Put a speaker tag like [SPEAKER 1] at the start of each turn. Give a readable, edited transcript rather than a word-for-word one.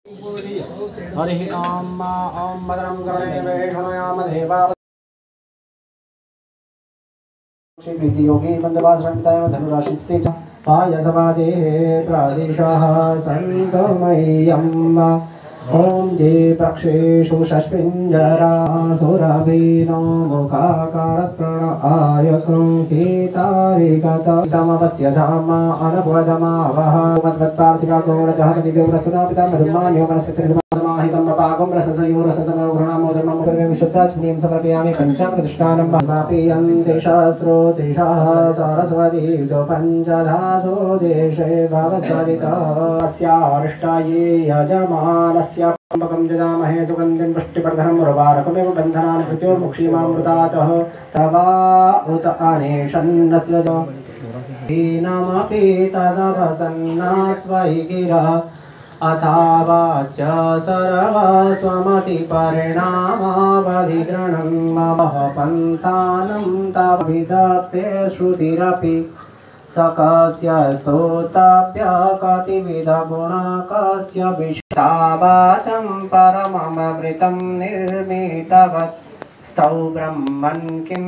[SPEAKER 1] हरिः ॐ भद्रं कर्णेभिः शृणुयाम देवाः योगी बन्धवाश्रमिताय धनुराशिस्ते च पायसवादेः प्रादेशाः सन्तमय्यम् ॐ ये पक्षेषु षष्पिञ्जरासुरभिनो मुखाकारत्प्रण आयकृङ्केतारिगतमवस्य धाम अनपुरधमावः मद्वत्पार्थिवा गौरजः कतिदेवरसुना पिता मधुमान्यो मनस्कृतिर्माहितं पाकं रससयोरससमो गृहामोदर्मं पूर्वं शुद्धाच्निं समर्पयामि पञ्चामृतष्टानं मापीयन्ते शास्त्रोतिषः सरस्वती दो पञ्चधासो देशे भवसरितास्यार्ष्टाये यजमानस्य पकं जजामहे सुगन्धिं पुष्टिवर्धनम् उर्वारकमेव बन्धनान् मृत्योर्मुक्षीमामृतातः तवा उत अनेशन्नस्य दीनमपि तदवसन्नास्वहि गिरः अथावाच सर्वस्वमतिपरिणामावधिग्रणं मम पन्थानं तविदत्ते श्रुतिरपि सकस्य स्तोतव्य कतिविधगुणकस्य विष्टावाचं परममृतं निर्मितवत् स्तौ ब्रह्मन् किं